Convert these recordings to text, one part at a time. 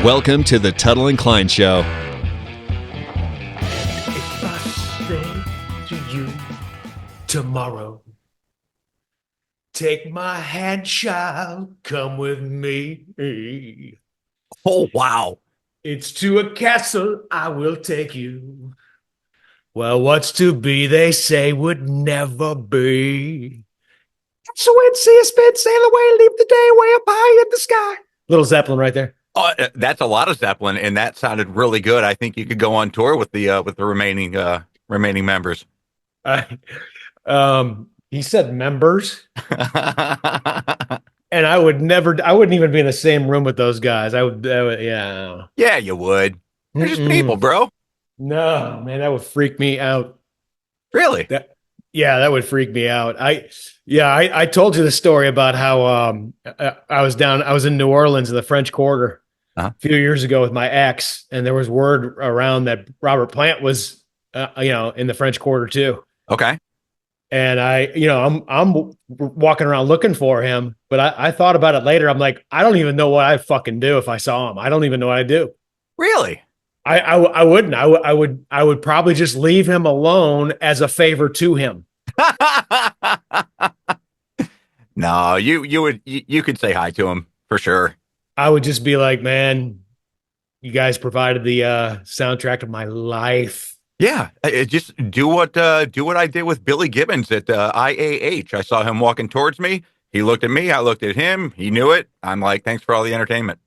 Welcome to the Tuttle and Kline Show. If I say to you tomorrow, take my hand, child, come with me. Oh, wow. It's to a castle I will take you. Well, what's to be, they say, would never be. So wind, see a spit, sail away, leave the day way up high in the sky. Little Zeppelin right there. Oh, that's a lot of Zeppelin, and that sounded really good. I think you could go on tour with the remaining members. He said members. And I wouldn't even be in the same room with those guys. I would yeah. Yeah, you would. They're just people, bro. No, man, that would freak me out. Really? That would freak me out. I told you the story about how I was in New Orleans in the French Quarter a few years ago with my ex, and there was word around that Robert Plant was in the French Quarter too. Okay. And I'm walking around looking for him, but I thought about it later. I'm like, I don't even know what I'd fucking do if I saw him. I don't even know what I'd do. Really? I wouldn't. I would probably just leave him alone as a favor to him. No, you could say hi to him for sure. I would just be like, man, you guys provided the soundtrack of my life. Yeah, just do what I did with Billy Gibbons at IAH. I saw him walking towards me. He looked at me. I looked at him. He knew it. I'm like, thanks for all the entertainment.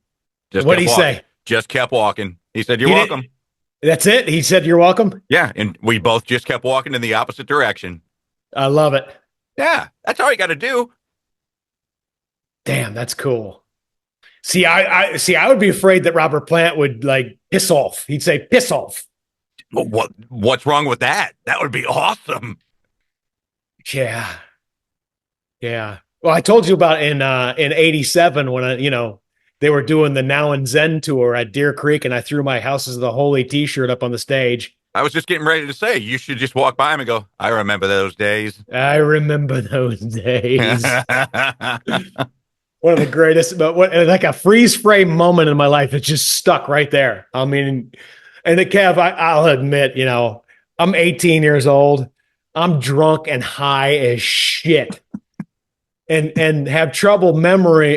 What did he say? Just kept walking. He said, "You're welcome." That's it. He said, "You're welcome." Yeah, and we both just kept walking in the opposite direction. I love it. Yeah, that's all you got to do. Damn, that's cool. See, I would be afraid that Robert Plant would like piss off. He'd say, "Piss off." What's wrong with that? That would be awesome. Yeah. Well, I told you about in '87 when they were doing the Now and Zen tour at Deer Creek, and I threw my House is the Holy T-shirt up on the stage. I was just getting ready to say, you should just walk by him and go, I remember those days. I remember those days. One of the greatest, but like a freeze frame moment in my life. It just stuck right there. I mean, and the Kev, I'll admit, I'm 18 years old. I'm drunk and high as shit. And have trouble with memory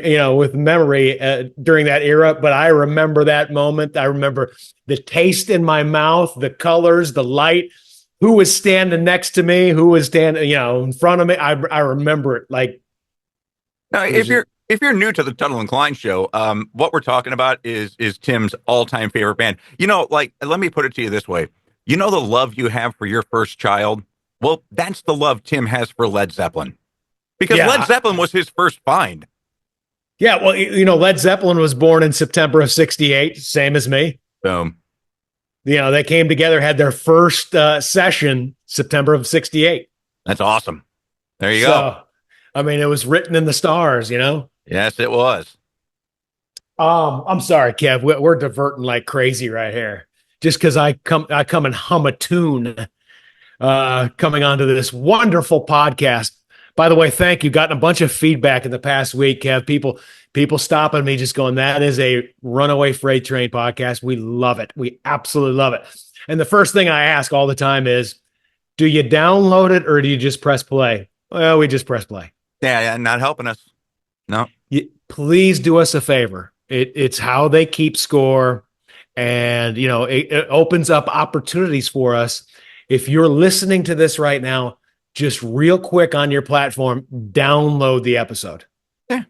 during that era. But I remember that moment. I remember the taste in my mouth, the colors, the light, who was standing next to me, who was standing, in front of me. I remember it. Like, now, if you're new to the Tuttle and Kline Show, what we're talking about is Tim's all-time favorite band. Let me put it to you this way. You know the love you have for your first child? Well, that's the love Tim has for Led Zeppelin. Because Led Zeppelin was his first find. Yeah, well, Led Zeppelin was born in September of '68, same as me. Boom. They came together, had their first session September of '68. That's awesome. There you go. I mean, it was written in the stars, Yes, it was. I'm sorry, Kev. We're diverting like crazy right here. Just because I come and hum a tune coming onto this wonderful podcast. By the way, thank you. Gotten a bunch of feedback in the past week, Kev. People stopping me just going, that is a runaway freight train podcast. We love it. We absolutely love it. And the first thing I ask all the time is, do you download it or do you just press play? Well, we just press play. Yeah, not helping us. No. Please do us a favor. It's how they keep score. And, it opens up opportunities for us. If you're listening to this right now, just real quick on your platform, download the episode. Yeah.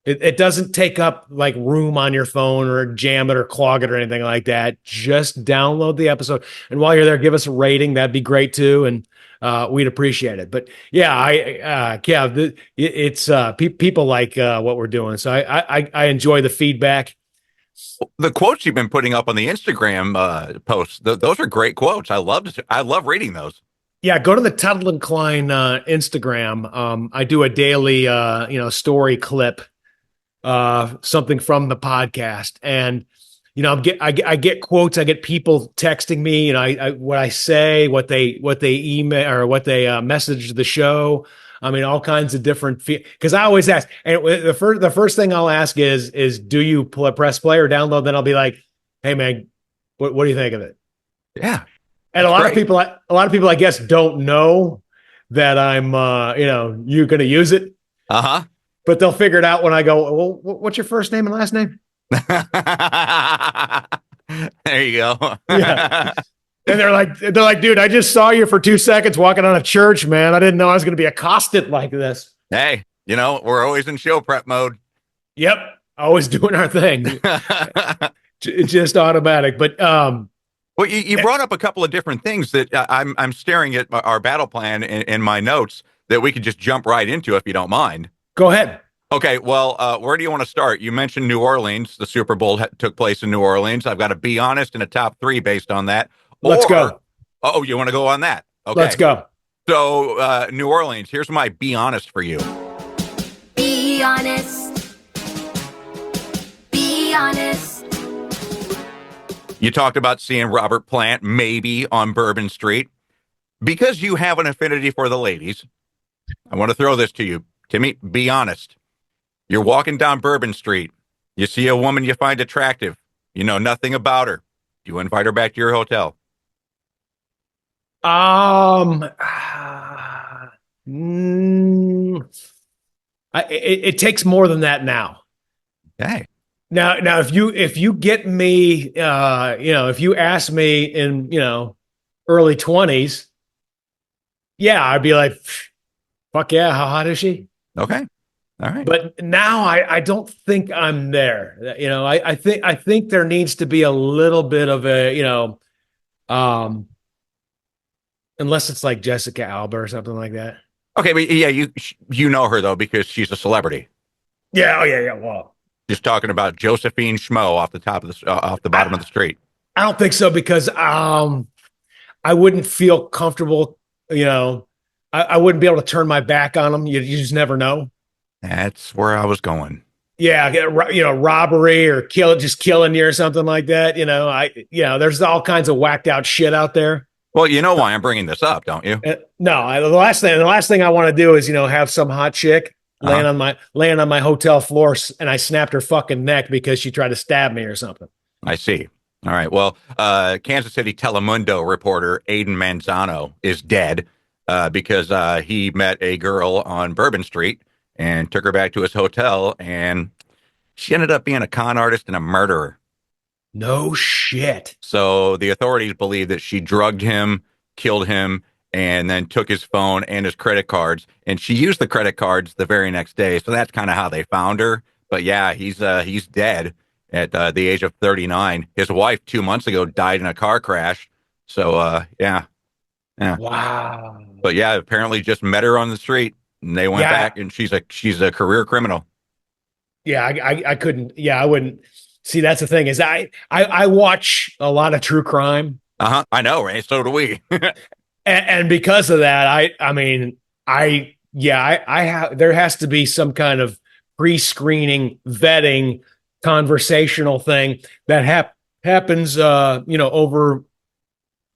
It doesn't take up like room on your phone or jam it or clog it or anything like that. Just download the episode. And while you're there, give us a rating. That'd be great too. And we'd appreciate it. But yeah, Kev, it's people like what we're doing. So I enjoy the feedback. The quotes you've been putting up on the Instagram posts, those are great quotes. I love reading those. Yeah, go to the Tuttle and Kline Instagram. I do a daily, story clip, something from the podcast, and I get quotes. I get people texting me. What I say, what they email or what they message the show. I mean, all kinds of different because I always ask, and the first thing I'll ask is do you press play or download? Then I'll be like, hey man, what do you think of it? Yeah. And a lot great. of people, I guess, don't know that I'm, you're going to use it. But they'll figure it out when I go, well, what's your first name and last name? There you go. Yeah. And they're like, dude, I just saw you for 2 seconds walking on a church, man. I didn't know I was going to be accosted like this. Hey, we're always in show prep mode. Yep. Always doing our thing. It's just automatic. But, well, you brought up a couple of different things that I'm staring at our battle plan in my notes that we could just jump right into if you don't mind. Go ahead. Okay, well, where do you want to start? You mentioned New Orleans. The Super Bowl took place in New Orleans. I've got to be honest in a top 3 based on that. Let's go. Oh, you want to go on that? Okay. Let's go. So, New Orleans, here's my be honest for you. Be honest. Be honest. You talked about seeing Robert Plant maybe on Bourbon Street. Because you have an affinity for the ladies, I want to throw this to you. Timmy, be honest. You're walking down Bourbon Street. You see a woman you find attractive. You know nothing about her. You invite her back to your hotel. It takes more than that now. Okay. Now, if you get me, if you ask me in, early 20s, yeah, I'd be like, fuck yeah, how hot is she? Okay. All right. But now I don't think I'm there. I think there needs to be a little bit of a, unless it's like Jessica Alba or something like that. Okay, but yeah, you know her though because she's a celebrity. Yeah. Oh yeah. Well, just talking about Josephine Schmo off the bottom of the street. I don't think so because I wouldn't feel comfortable. I wouldn't be able to turn my back on them. You just never know. That's where I was going. Yeah, robbery or killing you or something like that. There's all kinds of whacked out shit out there. Well, you know why I'm bringing this up, don't you? No, the last thing I want to do is have some hot chick laying on my hotel floor, and I snapped her fucking neck because she tried to stab me or something. I see. All right. Well, Kansas City Telemundo reporter Aiden Manzano is dead because he met a girl on Bourbon Street and took her back to his hotel, and she ended up being a con artist and a murderer. No shit. So the authorities believe that she drugged him, killed him, and then took his phone and his credit cards. And she used the credit cards the very next day. So that's kind of how they found her. But yeah, he's dead at the age of 39. His wife 2 months ago died in a car crash. So yeah. Wow. But yeah, apparently just met her on the street and they went back, and she's a career criminal. Yeah, I couldn't. Yeah, I wouldn't. See, that's the thing is I watch a lot of true crime. I know, right? So do we. and because of that, I have, there has to be some kind of pre-screening, vetting, conversational thing that happens, over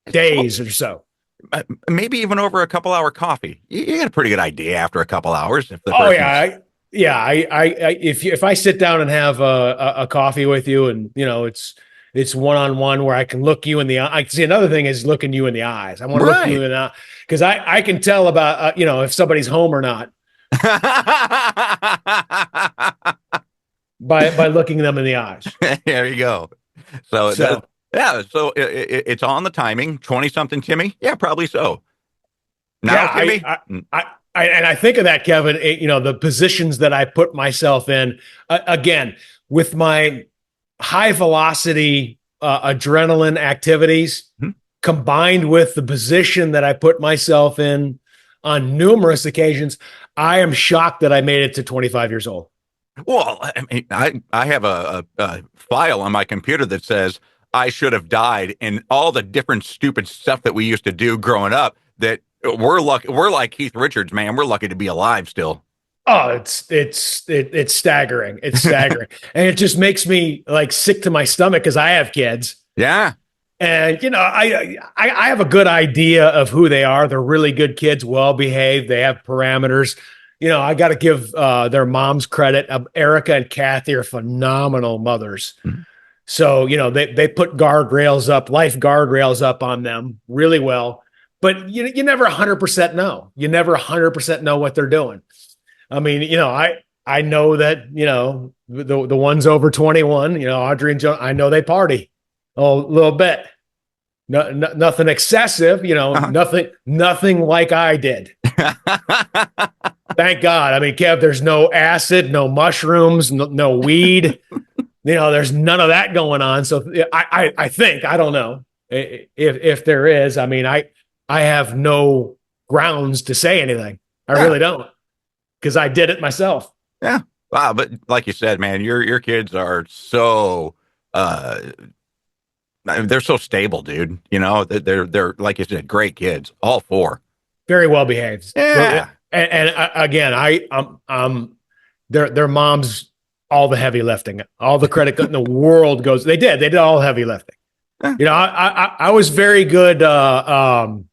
days or so. Maybe even over a couple hour coffee. You get a pretty good idea after a couple hours. If I sit down and have a coffee with you, and it's one-on-one where I can look you in the eye. I see another thing is looking you in the eyes. I want to look you in the eye because I can tell about if somebody's home or not by looking them in the eyes. There you go. So it's on the timing. 20-something Timmy? Yeah, probably so. Now, Timmy? I think of that, Kevin, the positions that I put myself in, again, with my high velocity adrenaline activities, combined with the position that I put myself in on numerous occasions, I am shocked that I made it to 25 years old. Well, I have a file on my computer that says I should have died, and all the different stupid stuff that we used to do growing up that we're like Keith Richards, man. We're lucky to be alive still. Oh, it's staggering. It's staggering. And it just makes me like sick to my stomach because I have kids. Yeah. And I have a good idea of who they are. They're really good kids, well behaved. They have parameters. I got to give their moms credit. Erica and Kathy are phenomenal mothers. Mhm. So they put guardrails up, life guardrails up on them really well. But you never 100% know. You never 100% know what they're doing. I mean, I know that the ones over 21. Audrey and Joe. I know they party a little bit. Nothing excessive, nothing like I did. Thank God. I mean, Kev, there's no acid, no mushrooms, no weed. There's none of that going on. So I think, I don't know if there is. I mean, I have no grounds to say anything. I really don't, because I did it myself. Yeah. Wow. But like you said, man, your kids are so they're so stable, dude. They're like you said, great kids, all four. Very well behaved. Yeah. And again, I'm their moms, all the heavy lifting, all the credit in the world goes. They did all heavy lifting. I was very good.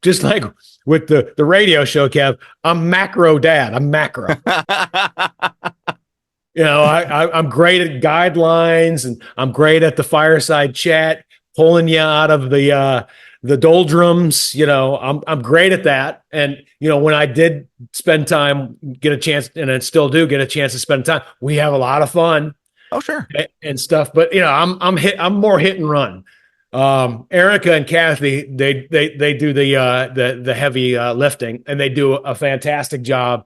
Just like with the radio show, Kev, I'm macro dad. I'm macro. I'm great at guidelines, and I'm great at the fireside chat, pulling you out of the doldrums. I'm great at that. And when I did spend time, get a chance, and I still do get a chance to spend time, we have a lot of fun. Oh, sure. And stuff. But I'm more hit and run. Erica and Kathy, they do the heavy lifting, and they do a fantastic job.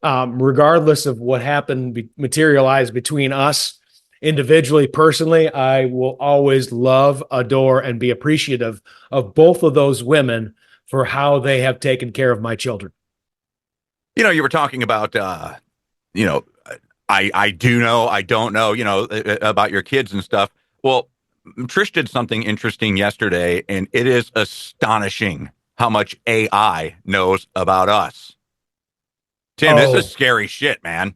Regardless of what happened, materialized between us individually, personally, I will always love, adore, and be appreciative of both of those women for how they have taken care of my children. You were talking about, I do know, I don't know, about your kids and stuff. Well, Trish did something interesting yesterday, and it is astonishing how much AI knows about us. Tim, this is scary shit, man.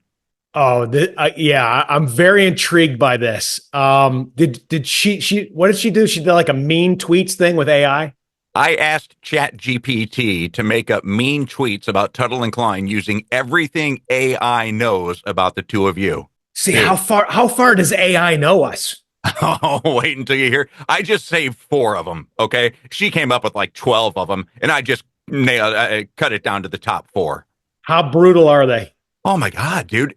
Yeah, I'm very intrigued by this. Did she what did she do? She did like a mean tweets thing with AI. I asked ChatGPT to make up mean tweets about Tuttle and Kline using everything AI knows about the two of you. See, dude, how far does AI know us? Oh, wait until you hear. I just saved 4 of them. Okay, she came up with like 12 of them, and I just cut it down to the top 4. How brutal are they? Oh my God, dude!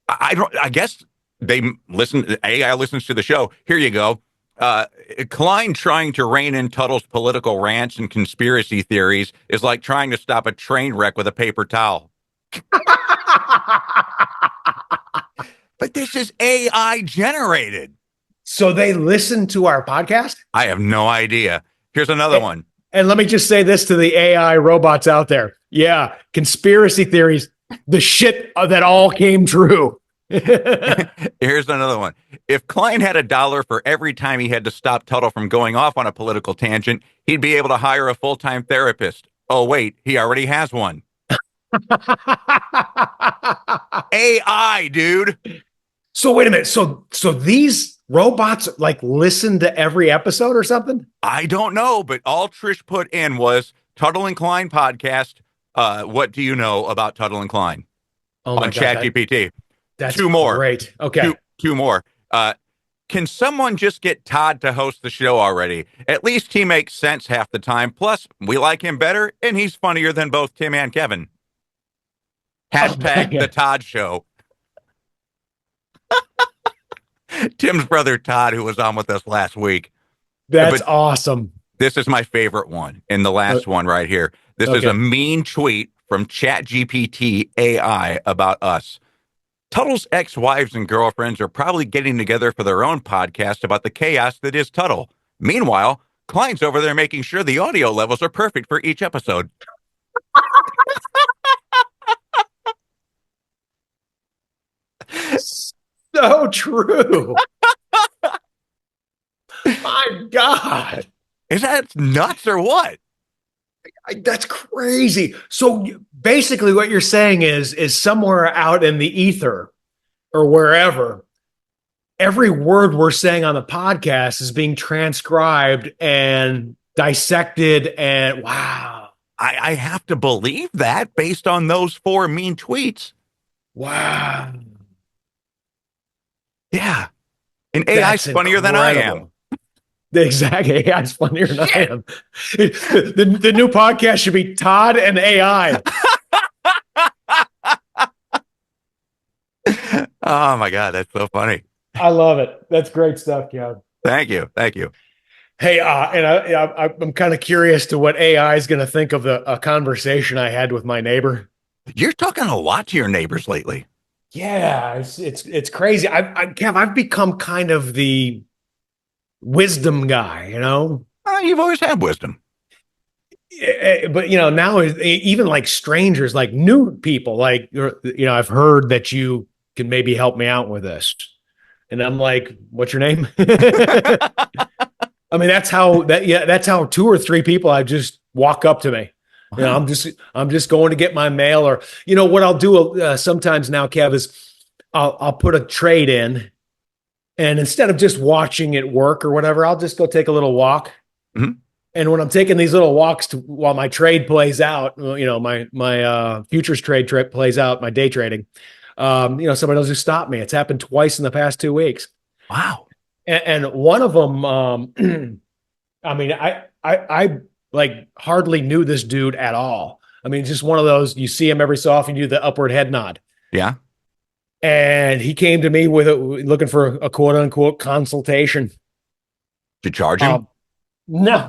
I guess they listen. AI listens to the show. Here you go. Kline trying to rein in Tuttle's political rants and conspiracy theories is like trying to stop a train wreck with a paper towel. But this is AI generated. So they listen to our podcast? I have no idea. Here's another one. And let me just say this to the AI robots out there. Yeah, conspiracy theories, the shit that all came true. Here's another one. If Kline had $1 for every time he had to stop Tuttle from going off on a political tangent, he'd be able to hire a full-time therapist. Oh, wait, he already has one. AI, dude. So wait a minute. So these robots like listen to every episode or something? I don't know, but all Trish put in was Tuttle and Kline podcast. What do you know about Tuttle and Kline? On ChatGPT? That's 2 more. Great. Okay. Two more. Can someone just get Todd to host the show already? At least he makes sense half the time. Plus, we like him better, and he's funnier than both Tim and Kevin. Hashtag the Todd Show. Tim's brother Todd, who was on with us last week. That's awesome. This is my favorite one, and the last one right here. This is a mean tweet from ChatGPT AI about us. Tuttle's ex-wives and girlfriends are probably getting together for their own podcast about the chaos that is Tuttle. Meanwhile, Kline's over there making sure the audio levels are perfect for each episode. So true. My God. Is that nuts or what? That's crazy. So basically what you're saying is somewhere out in the ether or wherever, every word we're saying on the podcast is being transcribed and dissected. And wow, I have to believe that based on those 4 mean tweets. wow, Yeah. And AI's that's funnier than I am. incredible. Exactly. AI's funnier than I Shit. am. The new podcast should be Todd and AI. Oh my God, that's so funny. I love it. That's great stuff, Kev. Thank you. Thank you. Hey, I'm kind of curious to what AI is going to think of a conversation I had with my neighbor. You're talking a lot to your neighbors lately. Yeah, it's crazy. Kev, I've become kind of the wisdom guy, you know. You've always had wisdom. But now even like strangers, like new people, like I've heard that you can maybe help me out with this, and I'm like, "What's your name?" I mean, that's how 2 or 3 people I just walk up to me. Wow. I'm just going to get my mail, or what I'll do sometimes now, Kev, is I'll put a trade in, and instead of just watching it work or whatever, I'll just go take a little walk. Mm-hmm. And when I'm taking these little walks while my trade plays out, my futures trade plays out, my day trading, somebody will just stop me. It's happened twice in the past 2 weeks. Wow. And one of them, I mean, I like hardly knew this dude at all. I mean, just one of those, you see him every so often, you do the upward head nod. Yeah. And he came to me looking for a quote unquote consultation. To charge him? No,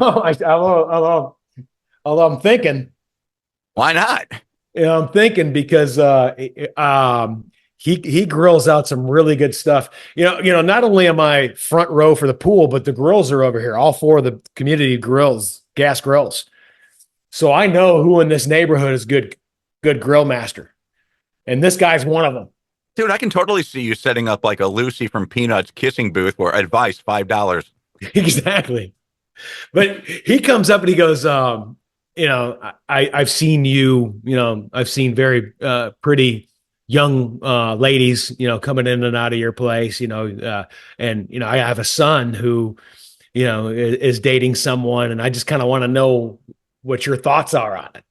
although I'm thinking, Why not? I'm thinking because he grills out some really good stuff. Not only am I front row for the pool, but the grills are over here. All 4 of the community grills, gas grills. So I know who in this neighborhood is good grill master, and this guy's one of them. Dude, I can totally see you setting up like a Lucy from Peanuts kissing booth where advice $5. Exactly. But he comes up and he goes, I've seen you, I've seen very pretty young ladies, coming in and out of your place, and, I have a son who, is dating someone, and I just kind of want to know what your thoughts are on it.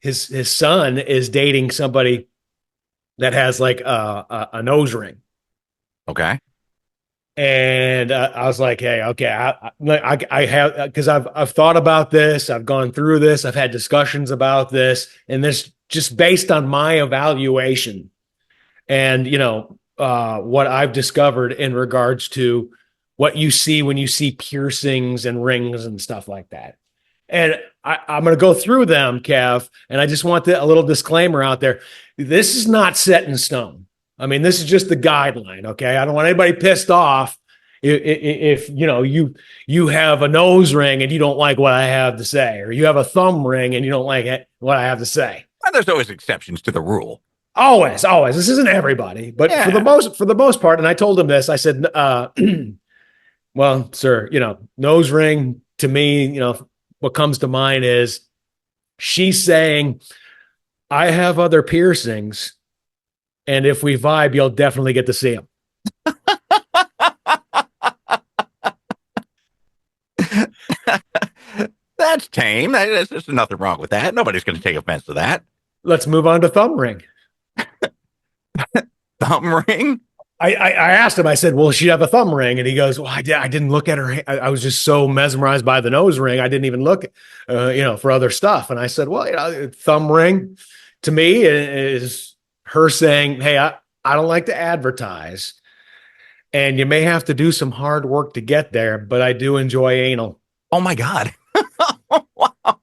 His son is dating somebody that has like a nose ring. Okay. And I was like, "Hey, okay, I have, because I've thought about this, I've gone through this, I've had discussions about this, and this just based on my evaluation, and what I've discovered in regards to what you see when you see piercings and rings and stuff like that." And I'm going to go through them, Kev, and I just want a little disclaimer out there. This is not set in stone. I mean, this is just the guideline, okay? I don't want anybody pissed off if you have a nose ring and you don't like what I have to say, or you have a thumb ring and you don't like what I have to say. Well, there's always exceptions to the rule. Always. This isn't everybody, but Yeah. for the most part, and I told him this. I said, "Well, sir, nose ring to me, what comes to mind is she's saying, I have other piercings, and if we vibe, you'll definitely get to see them." That's tame. There's nothing wrong with that. Nobody's going to take offense to that. Let's move on to thumb ring. Thumb ring? I asked him, I said, "Well, she have a thumb ring?" And he goes, "Well, I didn't look at her. I was just so mesmerized by the nose ring. I didn't even look, for other stuff." And I said, "Well, thumb ring to me is her saying, hey, I don't like to advertise, and you may have to do some hard work to get there, but I do enjoy anal." Oh my God. Wow.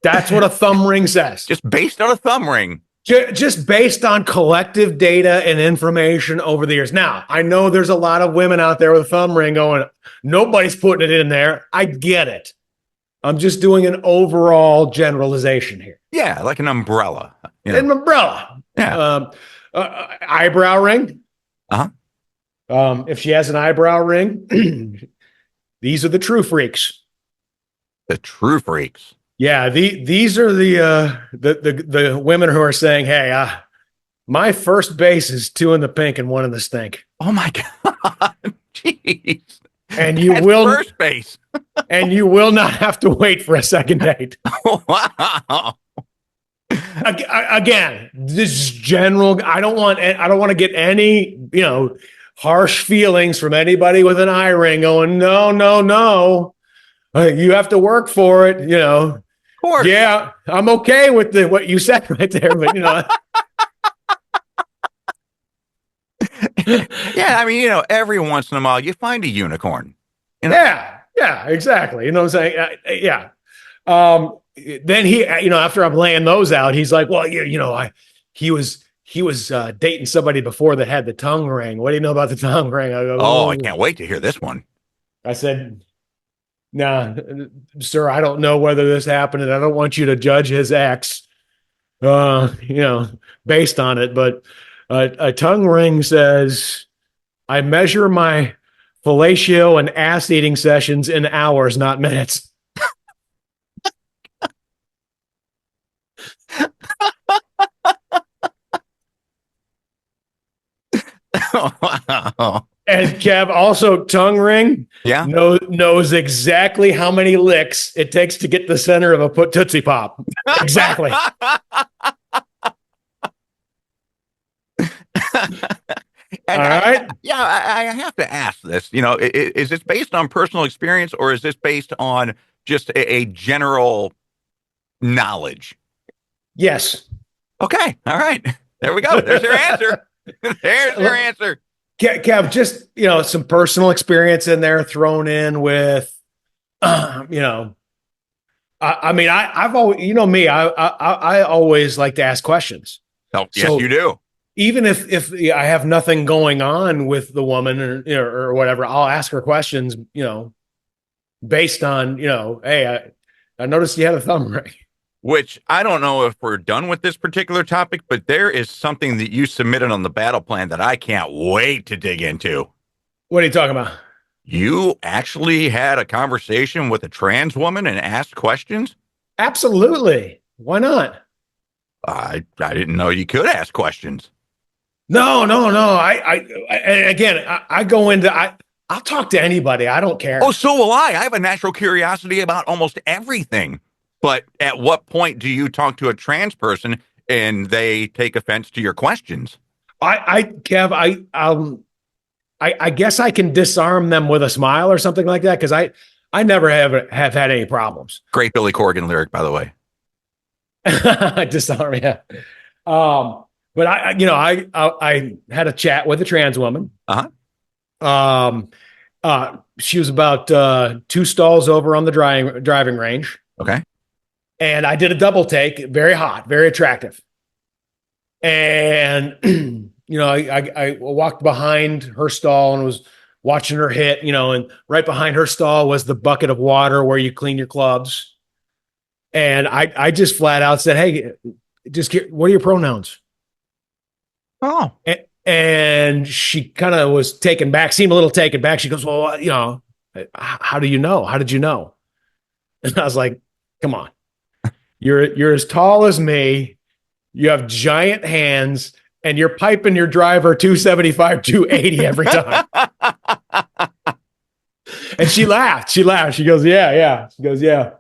That's what a thumb ring says. Just based on a thumb ring. Just based on collective data and information over the years. Now, I know there's a lot of women out there with a thumb ring going, nobody's putting it in there. I get it. I'm just doing an overall generalization here. Yeah, like an umbrella. An umbrella. Yeah. Eyebrow ring. Uh-huh. If she has an eyebrow ring, these are the true freaks. The true freaks. Yeah, these are the women who are saying, "Hey, my first base is 2 in the pink and 1 in the stink." Oh my God. Jeez. And you That's will first base. and you will not have to wait for a second date. Wow. Again, this is general. I don't want to get any, harsh feelings from anybody with an eye ring going, no, no, no. You have to work for it, Of course. Yeah, I'm okay with what you said right there, but Yeah, I mean, every once in a while you find a unicorn. Yeah, exactly. You know what I'm saying? Yeah. Then he, after I'm laying those out, he's like, well, he was dating somebody before that had the tongue ring. What do you know about the tongue ring? I go, Oh, I can't wait to hear this one. I said, nah, sir, I don't know whether this happened, and I don't want you to judge his ex, based on it. But a tongue ring says, I measure my fellatio and ass eating sessions in hours, not minutes. Wow. And Kev, also tongue ring, Yeah. knows exactly how many licks it takes to get the center of a Tootsie Pop. Exactly. And All right. I have to ask this. Is this based on personal experience or is this based on just a general knowledge? Yes. Okay. All right. There we go. There's your answer. There's your answer. Kev, just, some personal experience in there thrown in with, I mean, I've always, me, I always like to ask questions. Oh, yes, So you do. even if I have nothing going on with the woman or whatever, I'll ask her questions, based on, hey, I noticed you had a thumb ring. Which I don't know if we're done with this particular topic, but there is something that you submitted on the battle plan that I can't wait to dig into. What are you talking about? You actually had a conversation with a trans woman and asked questions? Absolutely. Why not? I didn't know you could ask questions. No. I go into, I'll talk to anybody. I don't care. Oh, so will I. I have a natural curiosity about almost everything. But at what point do you talk to a trans person and they take offense to your questions? Kev, I guess I can disarm them with a smile or something like that. Cause I never have had any problems. Great Billy Corgan lyric, by the way. Disarm. Yeah. But I had a chat with a trans woman. She was about 2 stalls over on the driving range. Okay. And I did a double take, very hot, very attractive. And, I walked behind her stall and was watching her hit, and right behind her stall was the bucket of water where you clean your clubs. And I just flat out said, hey, what are your pronouns? Oh. And she kind of was taken back, seemed a little taken back. She goes, well, how do you know? How did you know? And I was like, come on. You're as tall as me. You have giant hands, and you're piping your driver 275, 280 every time. And she laughed. She goes, yeah. She goes, yeah.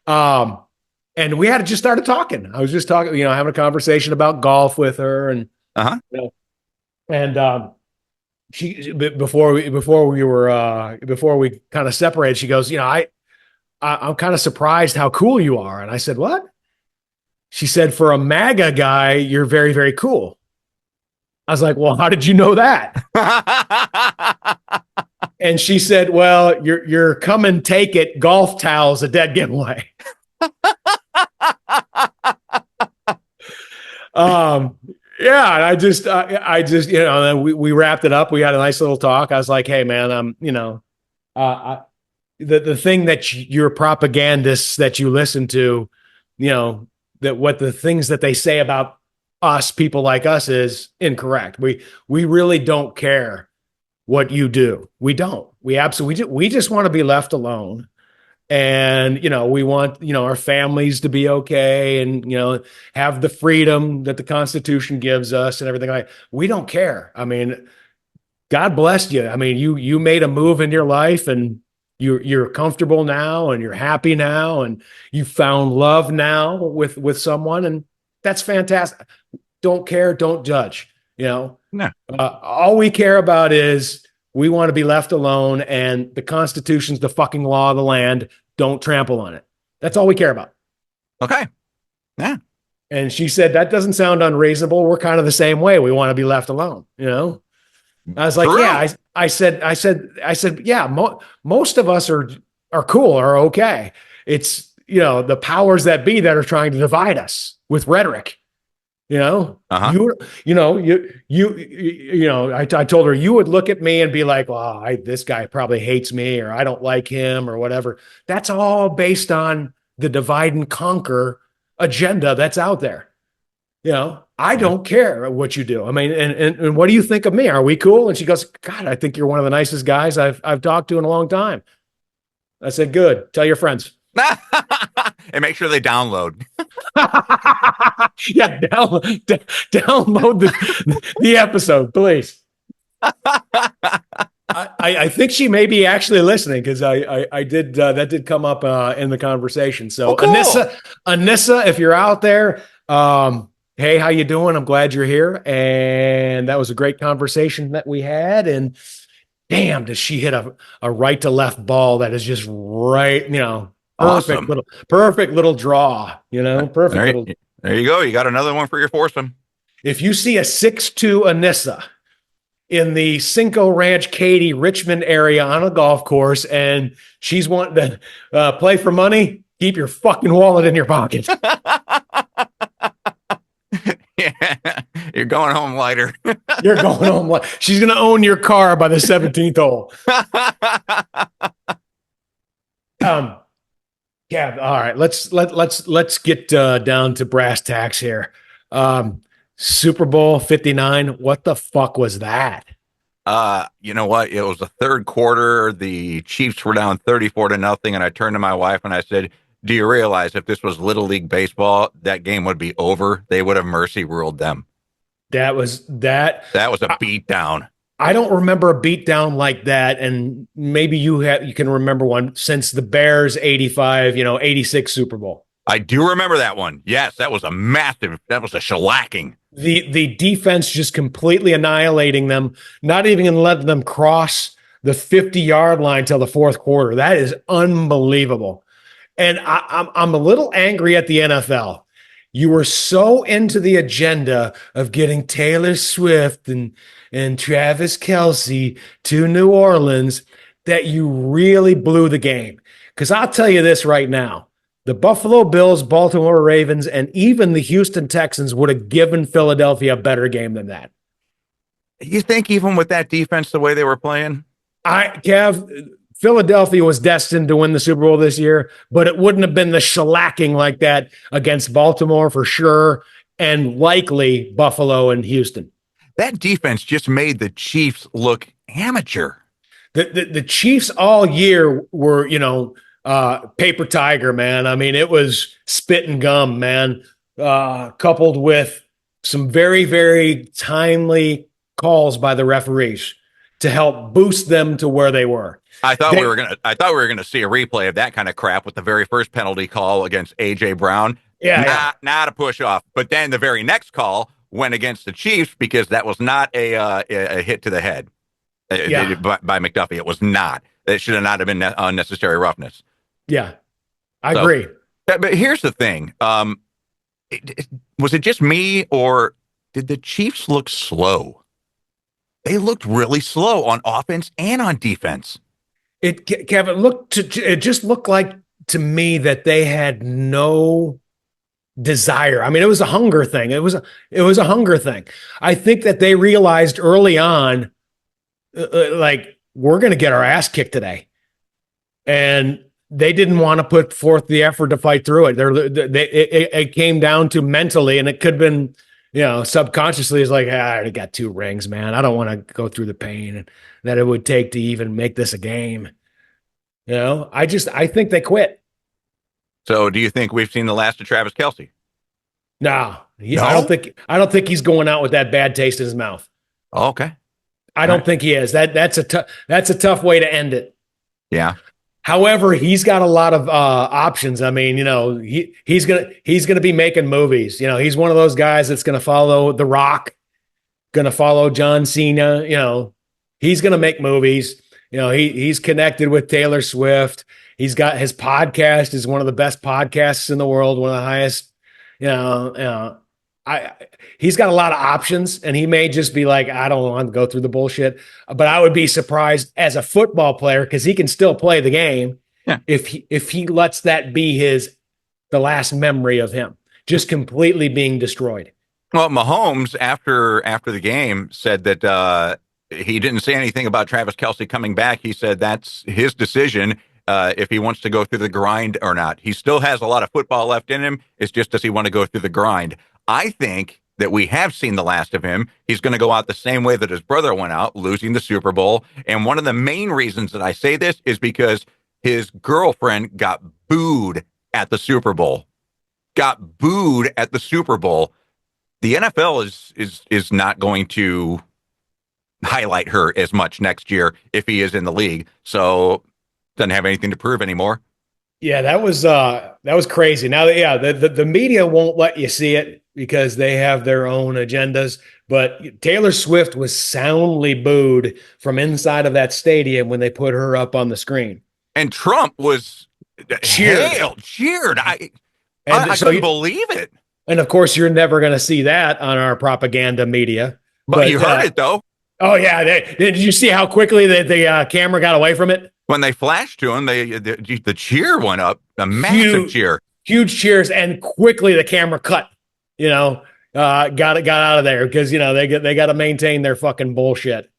And we had just started talking. I was just talking, having a conversation about golf with her, and she before we kind of separated, she goes, I'm kind of surprised how cool you are. And I said, what? She said, for a MAGA guy, you're very, very cool. I was like, well, how did you know that? And she said, well, your come and take it golf towel's a dead giveaway. Yeah. And I just, then we wrapped it up. We had a nice little talk. I was like, hey man, the thing that your propagandists that you listen to, that what the things that they say about us, people like us, is incorrect. We really don't care what you do. We don't. We just want to be left alone. And, we want, our families to be okay and, have the freedom that the Constitution gives us and everything like that. We don't care. I mean, God bless you. I mean, you made a move in your life, and you're comfortable now, and you're happy now, and you found love now with someone, and that's fantastic. Don't care, don't judge. You know, No. all we care about is we want to be left alone, and the Constitution's the fucking law of the land. Don't trample on it. That's all we care about. Okay. Yeah. And she said, that doesn't sound unreasonable. We're kind of the same way. We want to be left alone, you know? I was like, True. yeah, I said, yeah, most of us are cool or okay. It's, you know, the powers that be that are trying to divide us with rhetoric. You know, I told her, you would look at me and be like, well, this guy probably hates me, or I don't like him, or whatever. That's all based on the divide and conquer agenda that's out there. You know, I don't care what you do. I mean, and what do you think of me? Are we cool? And she goes, God, I think you're one of the nicest guys I've talked to in a long time. I said, good. Tell your friends. And make sure they download. Yeah, download the episode, please. I think she may be actually listening, because I did that did come up in the conversation. So cool. Anissa, if you're out there, hey, how you doing? I'm glad you're here, and that was a great conversation that we had. And damn, does she hit a right to left ball that is just right, you know. Awesome. Perfect little draw, you know, perfect. There you go. You got another one for your foursome. If you see a 6'2" Anissa in the Cinco Ranch, Katy, Richmond area on a golf course, and she's wanting to play for money, keep your fucking wallet in your pocket. Yeah, you're going home lighter. You're going home. She's going to own your car by the 17th hole. Yeah. All right. Let's get down to brass tacks here. Super Bowl 59. What the fuck was that? You know what? It was the third quarter. The Chiefs were down 34-0. And I turned to my wife and I said, do you realize if this was Little League baseball, that game would be over? They would have mercy ruled them. That was a beatdown. I don't remember a beatdown like that, and maybe you can remember one since the Bears 85, 86 Super Bowl. I do remember that one. Yes, that was a shellacking. The defense just completely annihilating them, not even letting them cross the 50-yard line till the fourth quarter. That is unbelievable. And I'm a little angry at the NFL. You were so into the agenda of getting Taylor Swift and Travis Kelce to New Orleans that you really blew the game. Because I'll tell you this right now, the Buffalo Bills, Baltimore Ravens, and even the Houston Texans would have given Philadelphia a better game than that. You think even with that defense, the way they were playing? Philadelphia was destined to win the Super Bowl this year, but it wouldn't have been the shellacking like that against Baltimore for sure, and likely Buffalo and Houston. That defense just made the Chiefs look amateur. The Chiefs all year were, paper tiger, man. I mean, it was spit and gum, man, coupled with some very, very timely calls by the referees to help boost them to where they were. I thought we were gonna see a replay of that kind of crap with the very first penalty call against AJ Brown. Not a push off. But then the very next call went against the Chiefs because that was not a hit to the head by McDuffie. It was not. It should have not have been unnecessary roughness. Yeah, I agree. But here's the thing: was it just me, or did the Chiefs look slow? They looked really slow on offense and on defense. It just looked like to me that they had no desire. I mean, it was a hunger thing. It was a hunger thing. I think that they realized early on, like, we're going to get our ass kicked today, and they didn't want to put forth the effort to fight through it. It came down to mentally, and it could have been, subconsciously, is like, I already got 2 rings, man. I don't want to go through the pain that it would take to even make this a game. I think they quit. So do you think we've seen the last of Travis Kelce? No? I don't think he's going out with that bad taste in his mouth. Oh, okay. I don't think he is. That's a tough way to end it. Yeah. However, he's got a lot of options. I mean, he's gonna be making movies. He's one of those guys that's gonna follow The Rock, gonna follow John Cena. He's gonna make movies. He's connected with Taylor Swift. He's got his podcast is one of the best podcasts in the world, one of the highest. He's got a lot of options, and he may just be like, I don't want to go through the bullshit. But I would be surprised as a football player, because he can still play the game. Yeah. If he lets that be the last memory of him, just completely being destroyed. Well, Mahomes after the game said that he didn't say anything about Travis Kelce coming back. He said that's his decision. If he wants to go through the grind or not. He still has a lot of football left in him. It's just, does he want to go through the grind? I think that we have seen the last of him. He's going to go out the same way that his brother went out, losing the Super Bowl. And one of the main reasons that I say this is because his girlfriend got booed at the Super Bowl. Got booed at the Super Bowl. The NFL is not going to highlight her as much next year if he is in the league. So doesn't have anything to prove anymore. Yeah, that was crazy. Now, the media won't let you see it because they have their own agendas. But Taylor Swift was soundly booed from inside of that stadium when they put her up on the screen. And Trump was cheered. I couldn't believe it. And of course, you're never going to see that on our propaganda media. But you heard it though. Oh yeah, did you see how quickly the camera got away from it? When they flashed to him, the cheer went up, a massive cheer. Huge cheers, and quickly the camera cut. Got out of there because they got to maintain their fucking bullshit.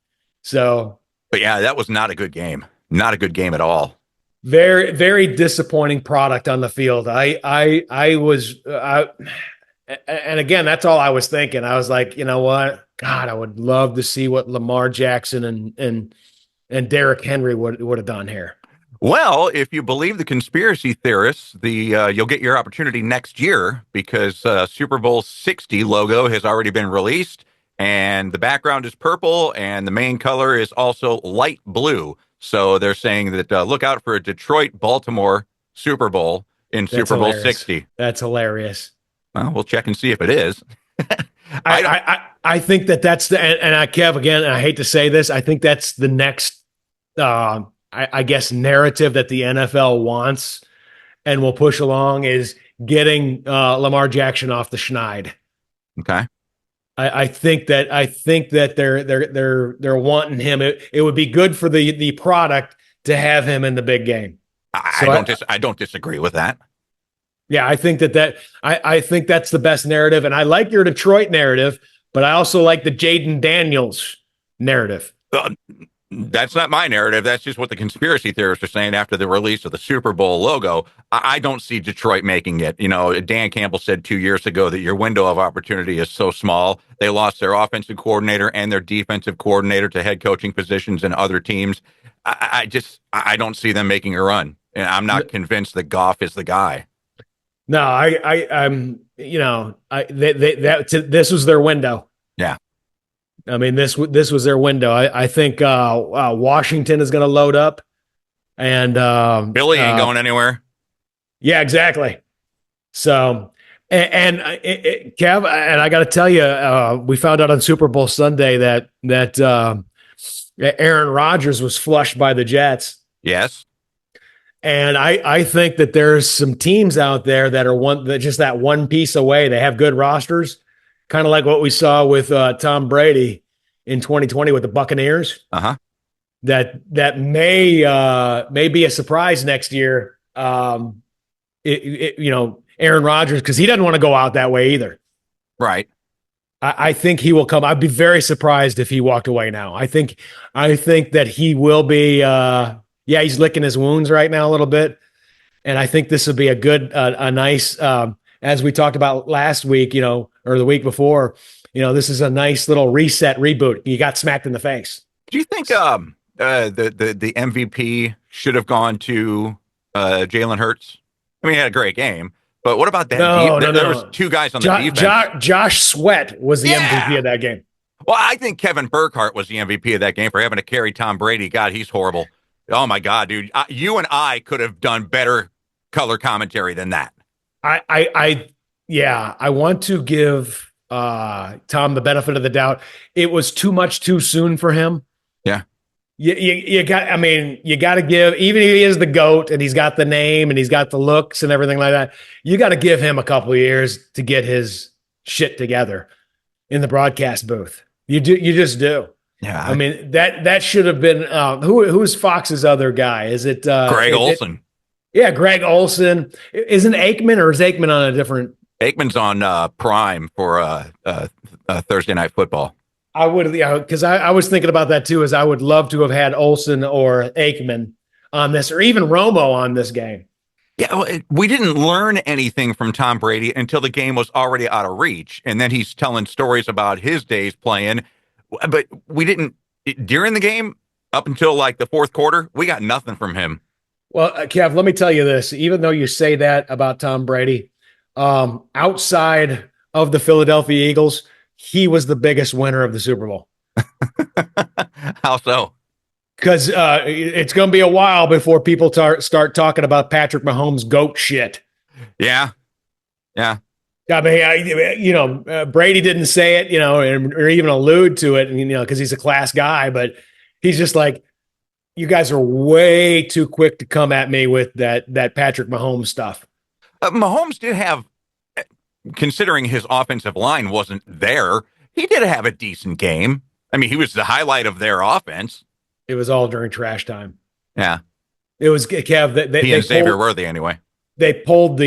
So, but yeah, that was not a good game. Not a good game at all. Very, very disappointing product on the field. I was, and again, that's all I was thinking. I was like, you know what? God, I would love to see what Lamar Jackson and Derrick Henry would have done here. Well, if you believe the conspiracy theorists, you'll get your opportunity next year because Super Bowl 60 logo has already been released, and the background is purple, and the main color is also light blue. So they're saying that look out for a Detroit-Baltimore Super Bowl in Super Bowl 60. That's hilarious. Well, we'll check and see if it is. I think that's Kev, again, and I hate to say this, I think that's the next, I guess, narrative that the NFL wants and will push along is getting Lamar Jackson off the schneid. Okay. I think that they're wanting him. It would be good for the product to have him in the big game. I don't disagree with that. Yeah, I think I think that's the best narrative, and I like your Detroit narrative, but I also like the Jaden Daniels narrative. That's not my narrative. That's just what the conspiracy theorists are saying after the release of the Super Bowl logo. I don't see Detroit making it. Dan Campbell said 2 years ago that your window of opportunity is so small. They lost their offensive coordinator and their defensive coordinator to head coaching positions in other teams. I don't see them making a run. And I'm not convinced that Goff is the guy. No, this was their window. Yeah. I mean, this was their window. I think Washington is going to load up, and Billy ain't going anywhere. Yeah, exactly. So, and Kev, and I got to tell you, we found out on Super Bowl Sunday that Aaron Rodgers was flushed by the Jets. Yes. And I think that there's some teams out there that are just that one piece away. They have good rosters, kind of like what we saw with Tom Brady in 2020 with the Buccaneers. Uh-huh. That may be a surprise next year. Aaron Rodgers, because he doesn't want to go out that way either. Right. I think he will come. I'd be very surprised if he walked away now. I think that he will be. He's licking his wounds right now a little bit. And I think this would be a nice, as we talked about last week, or the week before, this is a nice little reset reboot. You got smacked in the face. Do you think the MVP should have gone to Jalen Hurts? I mean, he had a great game, but what about that? No. There was two guys on the defense. Josh Sweat was the MVP of that game. Well, I think Kevin Burkhardt was the MVP of that game for having to carry Tom Brady. God, he's horrible. Oh my God, dude! You and I could have done better color commentary than that. Yeah, I want to give Tom the benefit of the doubt. It was too much too soon for him. Yeah. You got, I mean, you got to give, even if he is the GOAT and he's got the name and he's got the looks and everything like that, you got to give him a couple of years to get his shit together in the broadcast booth. You just do. Yeah. I mean, that should have been, who's Fox's other guy? Is it Greg Olson? Yeah, Greg Olson. Isn't Aikman, or is Aikman on a different? Aikman's on Prime for Thursday Night Football. I would, yeah, because I was thinking about that too. Is I would love to have had Olsen or Aikman on this, or even Romo on this game. Yeah, we didn't learn anything from Tom Brady until the game was already out of reach, and then he's telling stories about his days playing. But we didn't during the game up until like the fourth quarter. We got nothing from him. Well, Kev, let me tell you this. Even though you say that about Tom Brady, outside of the Philadelphia Eagles, he was the biggest winner of the Super Bowl. How so? Because it's going to be a while before people start talking about Patrick Mahomes' GOAT shit. Yeah. Yeah. I mean, Brady didn't say it, or even allude to it, because he's a class guy, but he's just like, you guys are way too quick to come at me with that Patrick Mahomes stuff. Mahomes did have, considering his offensive line wasn't there, he did have a decent game. I mean, he was the highlight of their offense. It was all during trash time. Yeah. It was, Kev. He and Xavier Worthy, anyway. They pulled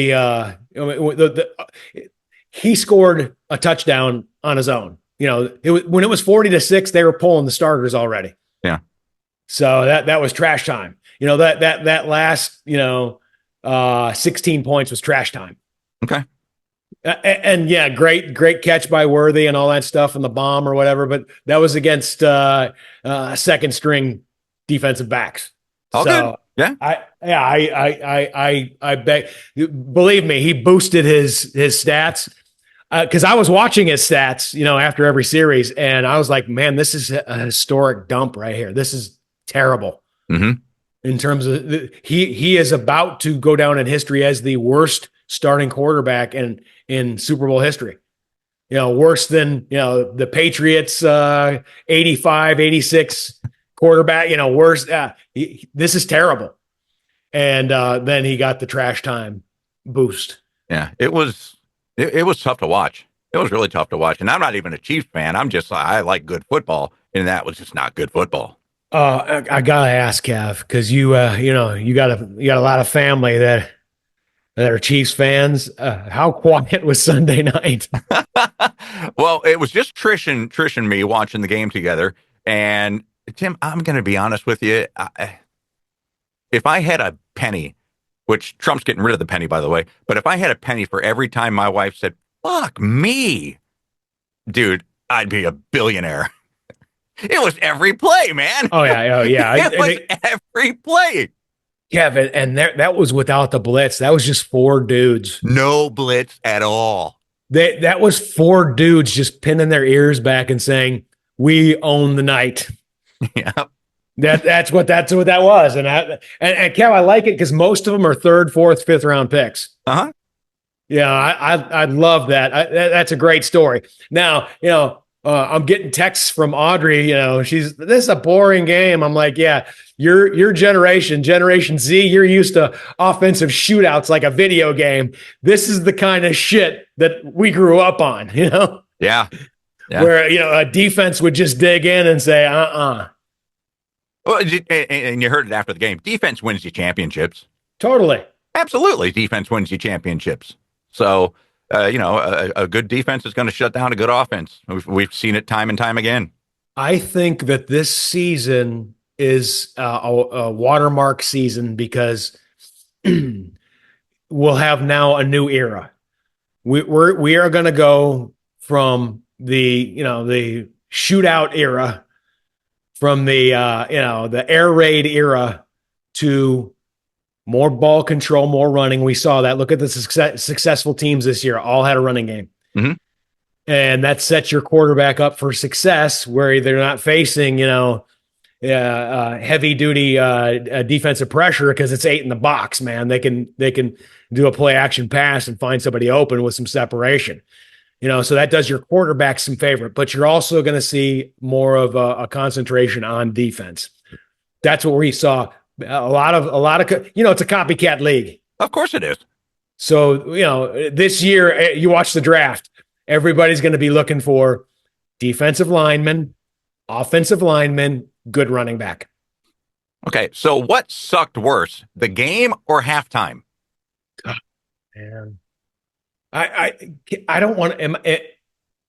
he scored a touchdown on his own. When it was 40-6, they were pulling the starters already. Yeah. So that was trash time. That last 16 points was trash time. Okay. And yeah, great catch by Worthy and all that stuff and the bomb or whatever, but that was against second string defensive backs. All so good. Yeah. I bet, believe me, he boosted his stats. Because I was watching his stats, after every series, and I was like, man, this is a historic dump right here. This is terrible. Mm-hmm. In terms of he is about to go down in history as the worst starting quarterback in Super Bowl history. Worse than, the Patriots 85, 86 quarterback, worse. This is terrible. And then he got the trash time boost. Yeah, it was tough to watch. It was really tough to watch. And I'm not even a Chiefs fan. I like good football, and that was just not good football. I gotta ask, Kev, because you got a lot of family that are Chiefs fans. How quiet was Sunday night? Well, it was just Trish and me watching the game together. And Tim, I'm going to be honest with you. If I had a penny, which Trump's getting rid of the penny, by the way, but if I had a penny for every time my wife said, "Fuck me," dude, I'd be a billionaire. It was every play, man. Oh yeah. It was every play. Kevin, and that was without the blitz. That was just four dudes. No blitz at all. That was four dudes just pinning their ears back and saying, "We own the night." Yeah. That's what that was. And Kev, I like it because most of them are third, fourth, fifth round picks. Uh-huh. Yeah, I love that. That's a great story. Now, I'm getting texts from Audrey. This is a boring game. I'm like, yeah, your Generation Z, you're used to offensive shootouts like a video game. This is the kind of shit that we grew up on. Yeah. Where a defense would just dig in and say, Well, and you heard it after the game. Defense wins you championships. Totally. Absolutely. Defense wins you championships. So, a good defense is going to shut down a good offense. We've seen it time and time again. I think that this season is a watermark season because we'll have now a new era. We are going to go from the shootout era, from the air raid era, to more ball control, more running. We saw that. Look at the successful teams this year. All had a running game. Mm-hmm. and that sets your quarterback up for success where they're not facing, heavy duty defensive pressure because it's 8 in the box, man. They can do a play action pass and find somebody open with some separation. So that does your quarterback some favor, but you're also going to see more of a concentration on defense. That's what we saw. A lot of, it's a copycat league. Of course it is. So, this year you watch the draft, everybody's going to be looking for defensive linemen, offensive linemen, good running back. Okay. So what sucked worse, the game or halftime? Man, I don't want to,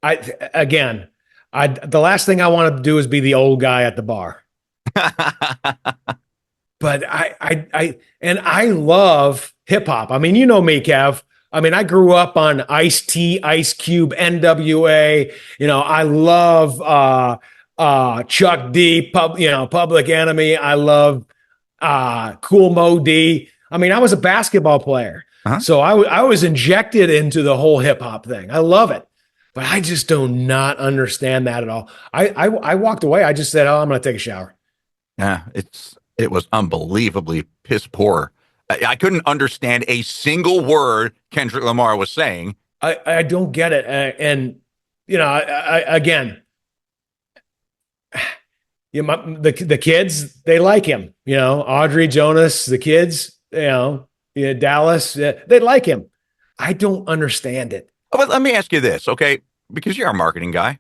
the last thing I want to do is be the old guy at the bar. But I love hip hop. I mean, you know me, Kev. I mean, I grew up on Ice-T, Ice Cube, NWA. I love Chuck D, Public Enemy. I love Cool Mo D. I mean, I was a basketball player. Uh-huh. So I was injected into the whole hip hop thing. I love it. But I just do not understand that at all. I walked away. I just said, I'm going to take a shower. Yeah, it was unbelievably piss poor. I couldn't understand a single word Kendrick Lamar was saying. I don't get it. And, again, the kids, they like him. Audrey, Jonas, the kids, Dallas, they like him. I don't understand it. Oh, but let me ask you this, okay? Because you're a marketing guy.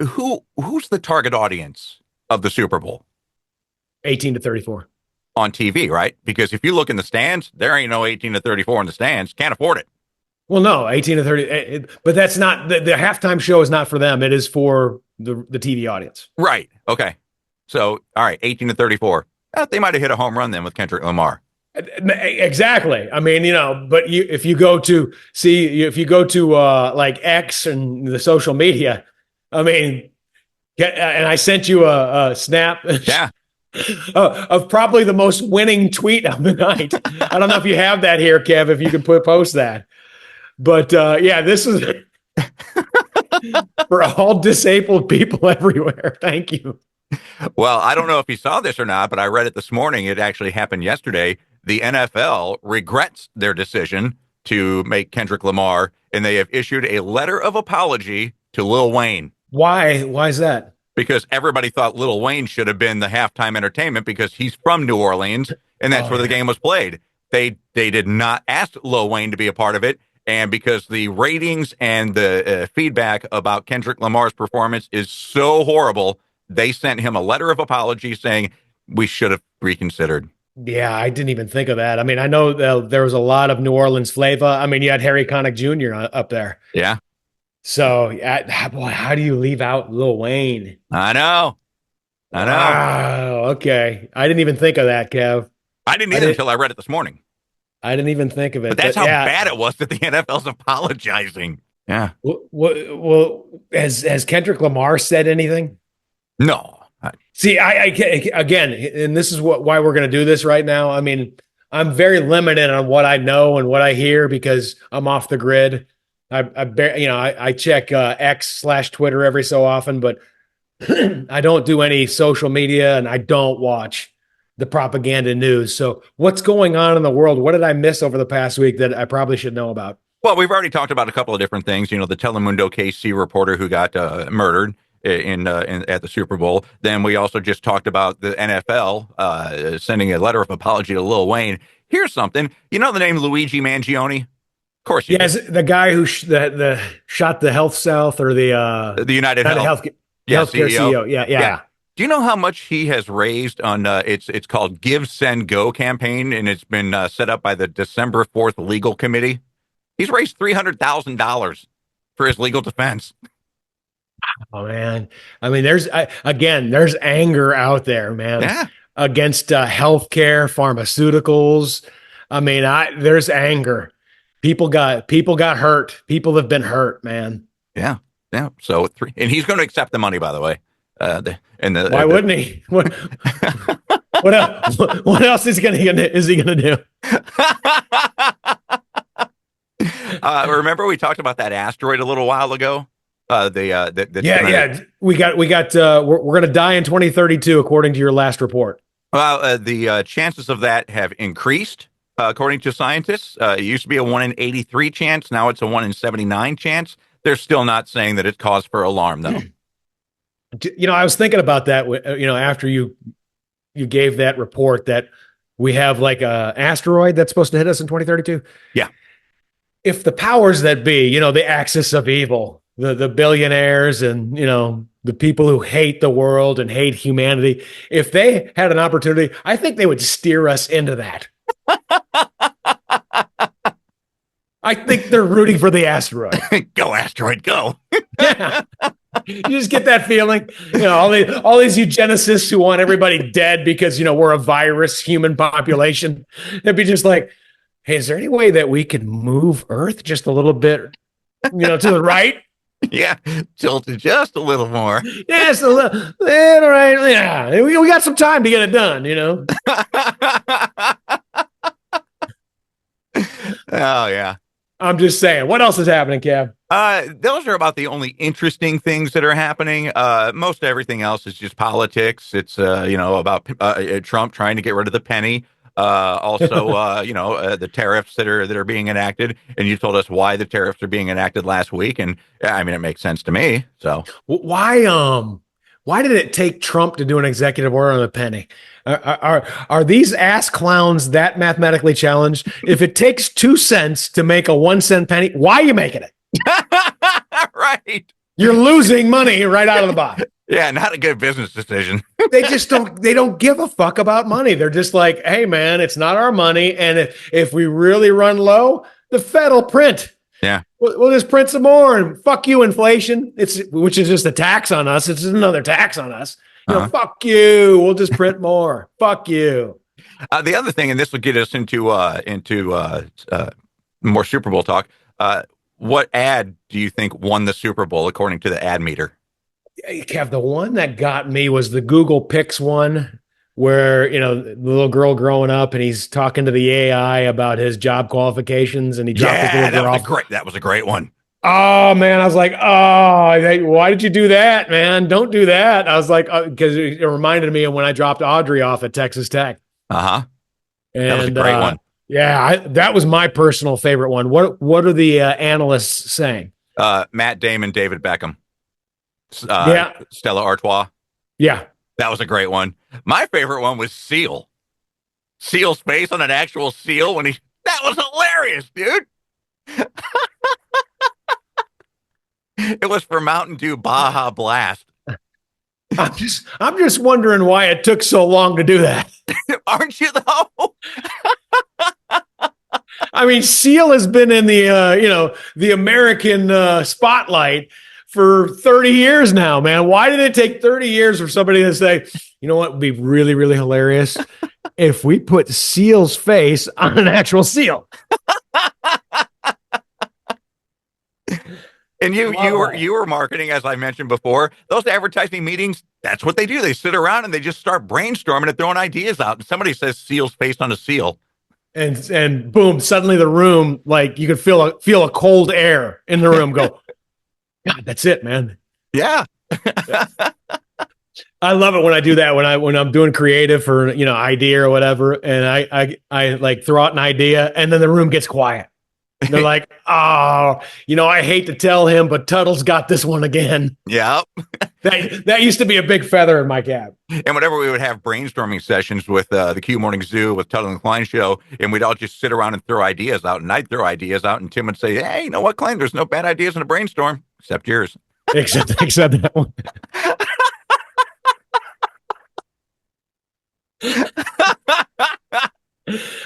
Who's the target audience of the Super Bowl? 18 to 34. On TV, right? Because if you look in the stands, there ain't no 18 to 34 in the stands. Can't afford it. Well, no, 18 to 30. But that's not, the halftime show is not for them. It is for the TV audience. Right. Okay. So, all right, 18 to 34. They might have hit a home run then with Kendrick Lamar. Exactly. I mean, but if you go to like X and the social media, I mean, and I sent you a snap. Yeah. Of probably the most winning tweet of the night. I don't know if you have that here, Kev, if you can post that. But this is for all disabled people everywhere. Thank you. Well, I don't know if you saw this or not, but I read it this morning. It actually happened yesterday. The NFL regrets their decision to make Kendrick Lamar, and they have issued a letter of apology to Lil Wayne. Why? Why is that? Because everybody thought Lil Wayne should have been the halftime entertainment because he's from New Orleans, and that's where the game was played. They did not ask Lil Wayne to be a part of it, and because the ratings and the feedback about Kendrick Lamar's performance is so horrible, they sent him a letter of apology saying we should have reconsidered. Yeah, I didn't even think of that. I mean, I know there was a lot of New Orleans flavor. I mean, you had Harry Connick Jr. up there. Yeah. So, boy, how do you leave out Lil Wayne? I know. Wow, okay. I didn't even think of that, Kev. I didn't either until I read it this morning. I didn't even think of it. But that's how bad it was that the NFL's apologizing. Yeah. Well, has Kendrick Lamar said anything? No. See, I again, and this is why we're going to do this right now. I mean, I'm very limited on what I know and what I hear because I'm off the grid. I check X/Twitter every so often, but I don't do any social media and I don't watch the propaganda news. So what's going on in the world? What did I miss over the past week that I probably should know about? Well, we've already talked about a couple of different things. The Telemundo KC reporter who got murdered in at the Super Bowl. Then we also just talked about the NFL sending a letter of apology to Lil Wayne. Here's something. You know the name Luigi Mangione? Of course you do. Yes, the guy who shot the Health South or the United Health. Healthcare CEO. Yeah. Do you know how much he has raised on it's called Give, Send, Go campaign, and it's been set up by the December 4th Legal Committee? He's raised $300,000 for his legal defense. Oh man, I mean, there's anger out there, man, against healthcare, pharmaceuticals. I mean, there's anger. People got hurt. People have been hurt, man. Yeah. So and he's going to accept the money, by the way. Why wouldn't he? What else is he gonna do? Remember we talked about that asteroid a little while ago We're gonna die in 2032, according to your last report. Well, the chances of that have increased, according to scientists. It used to be a 1 in 83 chance. Now it's a 1 in 79 chance. They're still not saying that it's cause for alarm, though. I was thinking about that. After you gave that report that we have like a asteroid that's supposed to hit us in 2032. Yeah. If the powers that be, the axis of evil, the billionaires and, the people who hate the world and hate humanity, if they had an opportunity, I think they would steer us into that. I think they're rooting for the asteroid. Go, asteroid, go. Yeah. You just get that feeling, all these eugenicists who want everybody dead because, we're a virus human population. They'd be just like, hey, is there any way that we could move Earth just a little bit, to the right? Yeah, tilted just a little more. Yes, a little right. Yeah, we got some time to get it done, Oh, yeah. I'm just saying. What else is happening, Kev? Those are about the only interesting things that are happening. Most everything else is just politics. It's about Trump trying to get rid of the penny. Also, the tariffs that are being enacted, and you told us why the tariffs are being enacted last week, and I mean it makes sense to me. So why did it take Trump to do an executive order on the penny? Are these ass clowns that mathematically challenged? If it takes 2 cents to make a 1 cent penny, why are you making it? Right, you're losing money right out of the box. Yeah, not a good business decision. They don't give a fuck about money. They're just like, hey, man, it's not our money. And if we really run low, the Fed will print. Yeah. We'll just print some more and fuck you, inflation. Which is just a tax on us. It's just another tax on us. Fuck you. We'll just print more. Fuck you. The other thing, and this will get us into more Super Bowl talk. What ad do you think won the Super Bowl according to the ad meter? Kev, the one that got me was the Google Pix one where, the little girl growing up and he's talking to the AI about his job qualifications and he dropped his little girl off. That was a great one. Oh, man. I was like, why did you do that, man? Don't do that. I was like, because it reminded me of when I dropped Audrey off at Texas Tech. Uh-huh. And that was a great one. Yeah, that was my personal favorite one. What are the analysts saying? Matt Damon, David Beckham. Stella Artois. Yeah. That was a great one. My favorite one was Seal. Seal's face on an actual seal that was hilarious, dude. It was for Mountain Dew Baja Blast. I'm just wondering why it took so long to do that. Aren't you though? I mean, Seal has been in the American spotlight for 30 years now, man. Why did it take 30 years for somebody to say, you know what would be really, really hilarious if we put Seal's face on an actual seal? And you were marketing, as I mentioned before, those advertising meetings, that's what they do. They sit around and they just start brainstorming and throwing ideas out. And somebody says Seal's face on a seal. And boom, suddenly the room, like you could feel a cold air in the room go, God, that's it, man. Yeah. I love it when I do that, when I'm doing creative for, idea or whatever. And I like throw out an idea and then the room gets quiet. And they're like, oh, I hate to tell him, but Tuttle's got this one again. Yeah. That used to be a big feather in my cap. And whenever we would have brainstorming sessions with the Q Morning Zoo with Tuttle and Kline show, and we'd all just sit around and throw ideas out, and I'd throw ideas out, and Tim would say, hey, you know what, Kline, there's no bad ideas in a brainstorm, except yours. Except that one.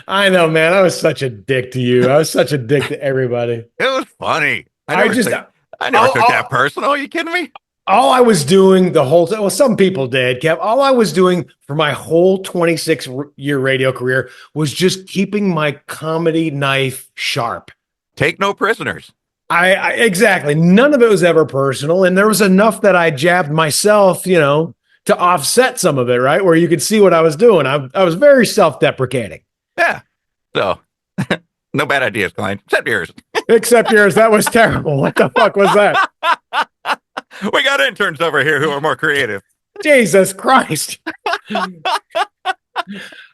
I know, man. I was such a dick to you. I was such a dick to everybody. It was funny. I never took that personal. Are you kidding me? All I was doing the whole time, well, some people did, Kev. All I was doing for my whole 26-year radio career was just keeping my comedy knife sharp. Take no prisoners. I exactly. None of it was ever personal. And there was enough that I jabbed myself, to offset some of it, right? Where you could see what I was doing. I was very self-deprecating. Yeah. So no bad ideas, Kline, except yours. Except yours. That was terrible. What the fuck was that? We got interns over here who are more creative. Jesus Christ.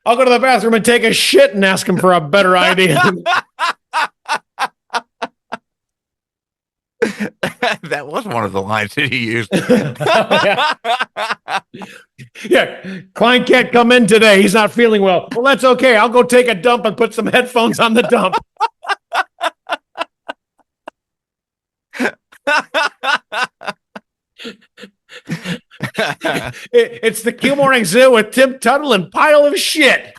I'll go to the bathroom and take a shit and ask him for a better idea. That was one of the lines that he used. Yeah, Kline can't come in today. He's not feeling well. Well, that's okay. I'll go take a dump and put some headphones on the dump. It's the Q Morning Zoo with Tim Tuttle and Pile of Shit.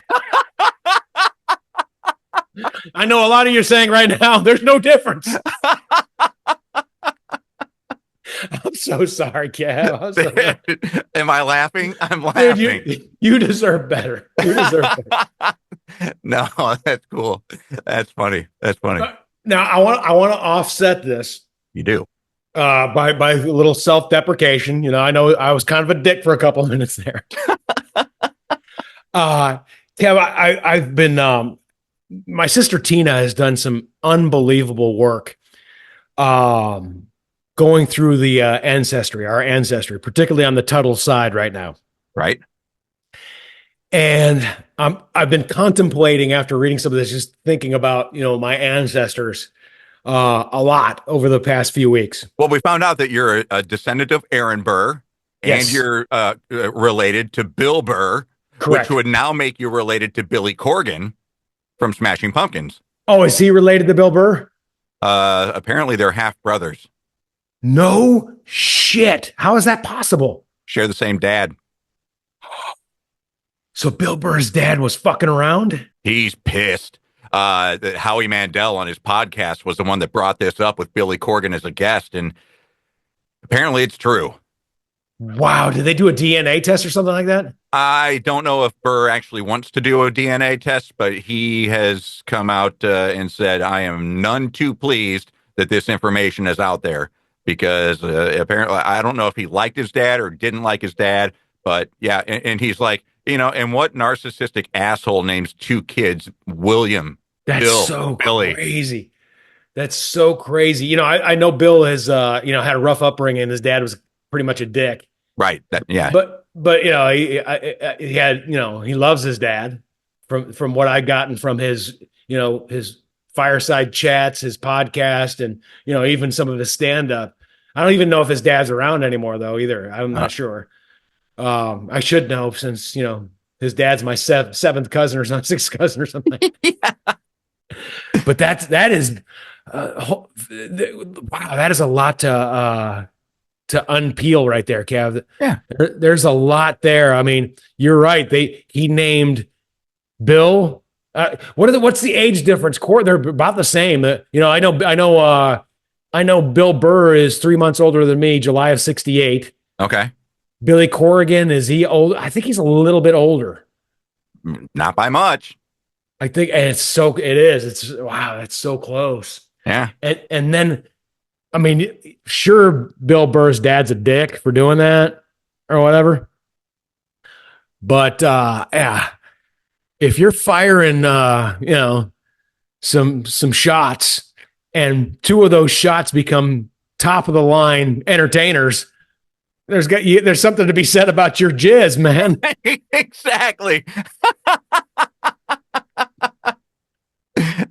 I know a lot of you are saying right now, there's no difference. I'm so sorry, Kev. Am I laughing? I'm laughing. Dude, you deserve better. You deserve better. No, that's cool. That's funny. That's funny. Now I want to offset this. You do. By a little self-deprecation. You know I was kind of a dick for a couple of minutes there. Kev, I've been my sister Tina has done some unbelievable work going through the our ancestry, particularly on the Tuttle side right now. Right. And I've been contemplating after reading some of this, just thinking about, my ancestors a lot over the past few weeks. Well, we found out that you're a descendant of Aaron Burr, yes, and you're related to Bill Burr, correct, which would now make you related to Billy Corgan from Smashing Pumpkins. Oh, is he related to Bill Burr? Apparently they're half brothers. No shit. How is that possible? Share the same dad. So Bill Burr's dad was fucking around? He's pissed. That Howie Mandel on his podcast was the one that brought this up with Billy Corgan as a guest, and apparently it's true. Wow. Did they do a DNA test or something like that? I don't know if Burr actually wants to do a DNA test, but he has come out and said, I am none too pleased that this information is out there, because apparently, I don't know if he liked his dad or didn't like his dad, but yeah. And he's like, and what narcissistic asshole names two kids William? That's Bill, so Billy. crazy. That's so crazy. I know Bill has, had a rough upbringing. His dad was pretty much a dick. Right. Yeah. But he had, he loves his dad from what I've gotten from his, his fireside chats, his podcast, and, even some of his stand up. I don't even know if his dad's around anymore though, either. I'm not sure. I should know, since, his dad's my seventh cousin or something, sixth cousin or something. Yeah. But that is, wow, that is a lot to unpeel right there, Kev. Yeah. There's a lot there. I mean, you're right. He named Bill. What's the age difference? They're about the same. I know Bill Burr is 3 months older than me, July of 1968. Okay. Billy Corgan, is he old? I think he's a little bit older. Not by much. I think, and it is. It's wow, that's so close. Yeah. And then, I mean, sure, Bill Burr's dad's a dick for doing that or whatever. But yeah, if you're firing, some shots, and two of those shots become top of the line entertainers, there's something to be said about your jizz, man. Exactly.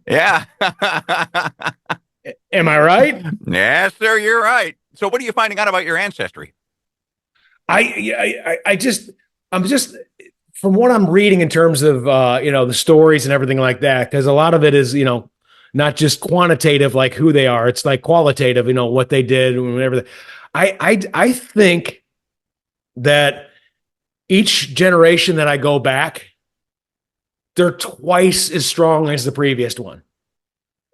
Yeah. Am I right? Yes, sir. You're right. So what are you finding out about your ancestry? I'm just from what I'm reading in terms of, the stories and everything like that, because a lot of it is, not just quantitative, like who they are. It's like qualitative, what they did and whatever. I think that each generation that I go back, they're twice as strong as the previous one,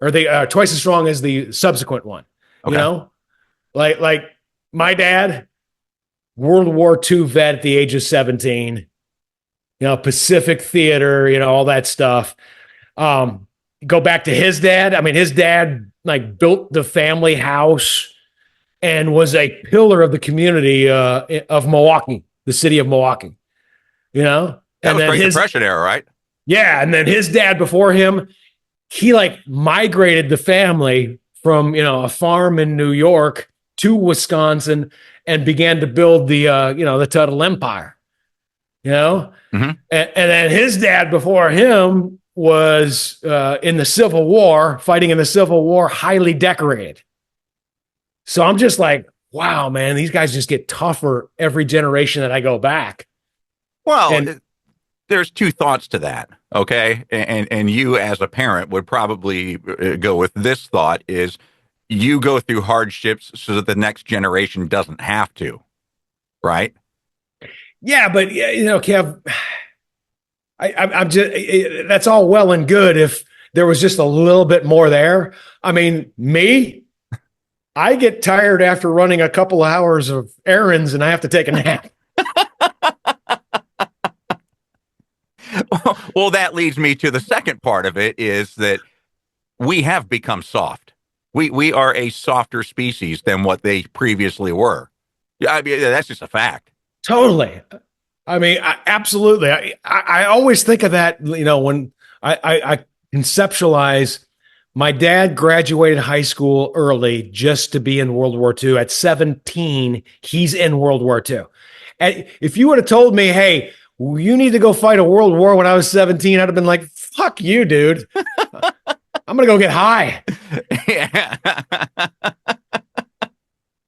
or they are twice as strong as the subsequent one. Okay. Like my dad, World War II vet at the age of 17, Pacific Theater, all that stuff. Go back to his dad. I mean, his dad built the family house and was a pillar of the community of Milwaukee, the city of Milwaukee. That and was then Great Depression era, right? Yeah, and then his dad before him, he migrated the family from a farm in New York to Wisconsin and began to build the Tuttle Empire. And then his dad before him was in the Civil War, fighting in the Civil War, highly decorated. So I'm just like, wow, man, these guys just get tougher every generation that I go back. Well, there's two thoughts to that, okay? And you as a parent would probably go with this thought is you go through hardships so that the next generation doesn't have to, right? Yeah, but Kev, I'm just, that's all well and good if there was just a little bit more there. I mean, I get tired after running a couple of hours of errands and I have to take a nap. Well, that leads me to the second part of it is that we have become soft. We are a softer species than what they previously were. Yeah, I mean, that's just a fact. Totally. I mean, absolutely. I always think of that, when I conceptualize my dad graduated high school early just to be in World War II. At 17, he's in World War II. And if you would have told me, hey, you need to go fight a world war when I was 17, I'd have been like, fuck you, dude. I'm going to go get high. Yeah.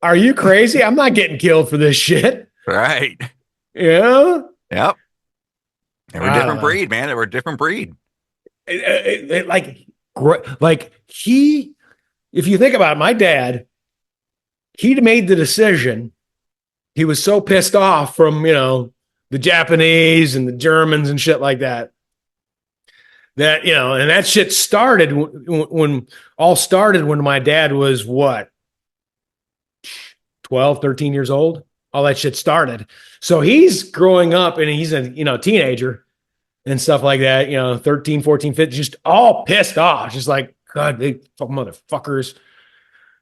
Are you crazy? I'm not getting killed for this shit. Right. Yeah. Yep. They were a different breed, man. They were a different breed. If you think about it, my dad, he'd made the decision. He was so pissed off from, the Japanese and the Germans and shit like that, and that shit started when my dad was what? 12, 13 years old. All that shit started. So he's growing up and he's a, teenager and stuff like that, 13, 14, 15, just all pissed off. Just like, God, they fucking motherfuckers.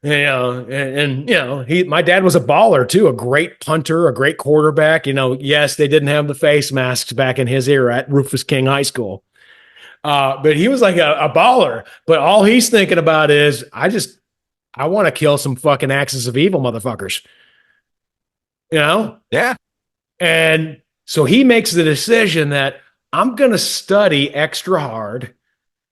My dad was a baller too, a great punter, a great quarterback. Yes, they didn't have the face masks back in his era at Rufus King High School. But he was like a baller. But all he's thinking about is, I want to kill some fucking axis of evil motherfuckers. Yeah. And so he makes the decision that I'm going to study extra hard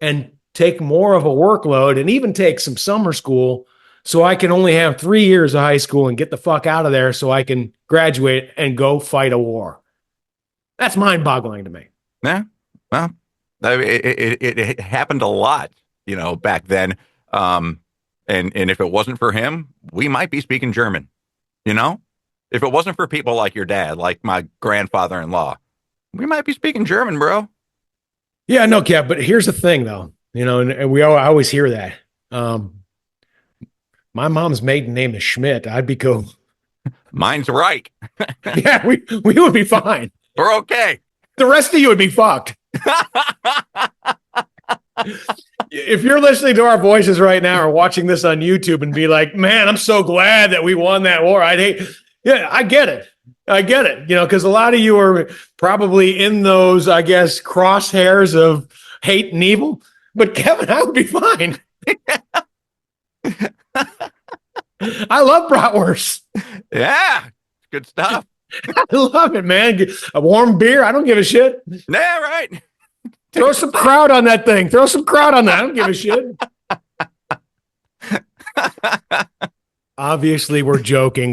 and take more of a workload and even take some summer school so I can only have 3 years of high school and get the fuck out of there so I can graduate and go fight a war. That's mind-boggling to me. Yeah. Well, it happened a lot, back then. And if it wasn't for him, we might be speaking German, If it wasn't for people like your dad, like my grandfather-in-law, we might be speaking German, bro. Yeah, no, Kev, but here's the thing, though, and I always hear that. My mom's maiden name is Schmidt. I'd be cool. Mine's Reich. Yeah, we would be fine. We're okay. The rest of you would be fucked. If you're listening to our voices right now or watching this on YouTube and be like, man, I'm so glad that we won that war. Yeah, I get it. Because a lot of you are probably in those, I guess, crosshairs of hate and evil. But Kevin, I would be fine. I love bratwurst. Yeah, good stuff. I love it, man. A warm beer, I don't give a shit. Yeah, right. Throw some kraut on that thing. Throw some kraut on that. I don't give a shit. Obviously, we're joking.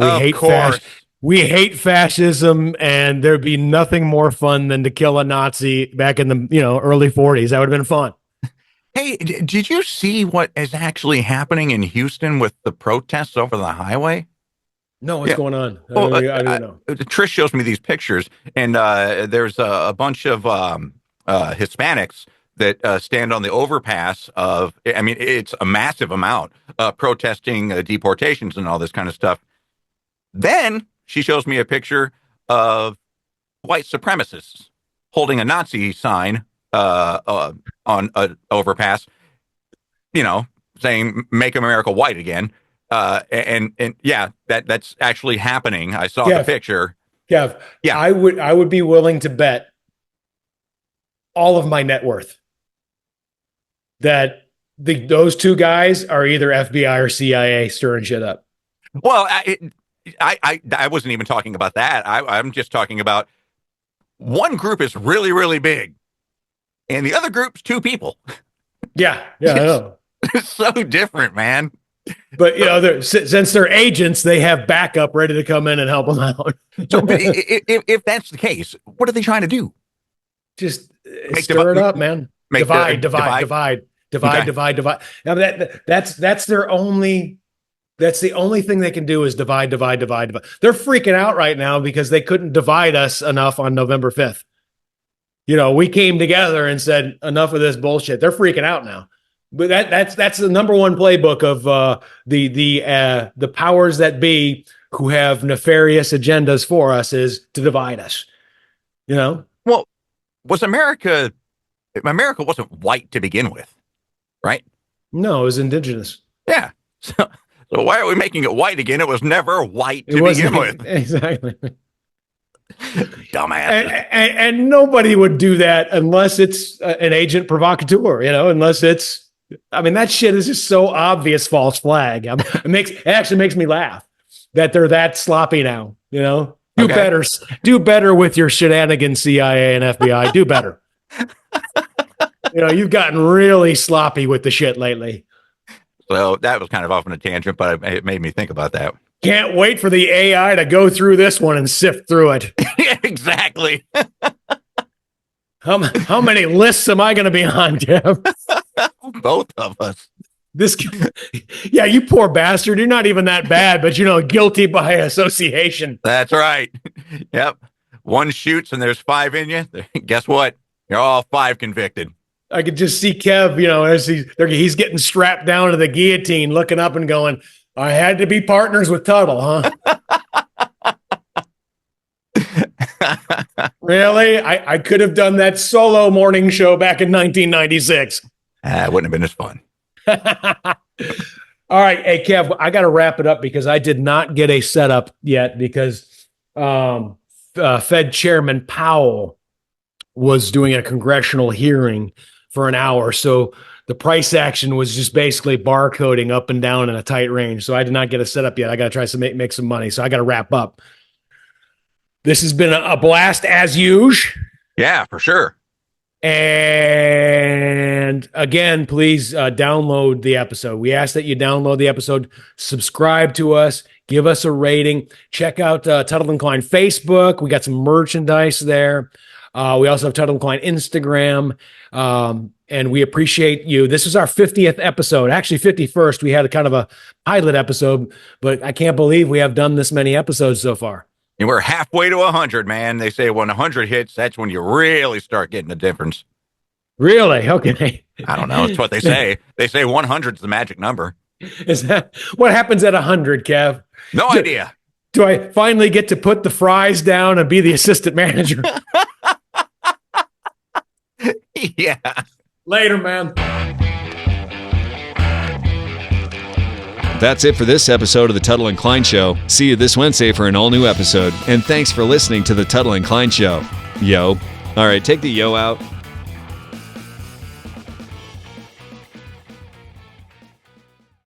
We hate fascism, and there'd be nothing more fun than to kill a Nazi back in the early 40s. That would have been fun. Hey, did you see what is actually happening in Houston with the protests over the highway? No, what's going on? I don't know. Trish shows me these pictures, and there's a bunch of Hispanics that stand on the overpass it's a massive amount protesting deportations and all this kind of stuff. Then she shows me a picture of white supremacists holding a Nazi sign on an overpass, saying "Make America White Again." And yeah, that's actually happening. I saw the picture. Yeah, I would be willing to bet all of my net worth that those two guys are either FBI or CIA stirring shit up. Well, I wasn't even talking about that. I'm just talking about one group is really, really big, and the other group's two people. Yeah, I know. It's so different, man. But since they're agents, they have backup ready to come in and help them out. So if that's the case, what are they trying to do? Just stir it up, man. Divide. Now that's their only. That's the only thing they can do is divide. They're freaking out right now because they couldn't divide us enough on November 5th. We came together and said enough of this bullshit. They're freaking out now. But that's the number one playbook of the powers that be who have nefarious agendas for us is to divide us. Well, was America wasn't white to begin with, right? No, it was indigenous. Yeah. So why are we making it white again? It was never white to begin with. Exactly. Dumbass. And nobody would do that unless it's an agent provocateur, unless it's, that shit is just so obvious false flag. It actually makes me laugh that they're that sloppy now, Do better with your shenanigans, CIA and FBI. Do better. You've gotten really sloppy with the shit lately. So that was kind of off on a tangent, but it made me think about that. Can't wait for the AI to go through this one and sift through it. Yeah, exactly. How many lists am I going to be on, Kev? Both of us. Yeah, you poor bastard. You're not even that bad, but guilty by association. That's right. Yep. One shoots and there's 5 in you. Guess what? You're all 5 convicted. I could just see Kev, as he's getting strapped down to the guillotine, looking up and going, I had to be partners with Tuttle, huh? Really? I could have done that solo morning show back in 1996. It wouldn't have been as fun. All right. Hey, Kev, I got to wrap it up because I did not get a setup yet because Fed Chairman Powell was doing a congressional hearing for an hour. So the price action was just basically barcoding up and down in a tight range. So I did not get a setup yet. I got to try to make some money. So I got to wrap up. This has been a blast as usual. Yeah, for sure. And again, please download the episode. We ask that you download the episode, subscribe to us, give us a rating, check out Tuttle and Kline Facebook. We got some merchandise there. We also have Tuttle and Kline Instagram. And we appreciate you. This is our 50th episode, actually 51st. We had a kind of a pilot episode, but I can't believe we have done this many episodes so far. And we're halfway to 100, man. They say when 100 hits, that's when you really start getting the difference. Really? Okay. I don't know. It's what they say. They say 100 is the magic number. Is that what happens at 100, Kev? No idea. Do I finally get to put the fries down and be the assistant manager? Yeah. Later, man. That's it for this episode of the Tuttle and Kline Show. See you this Wednesday for an all-new episode. And thanks for listening to the Tuttle and Kline Show. Yo. All right, take the yo out.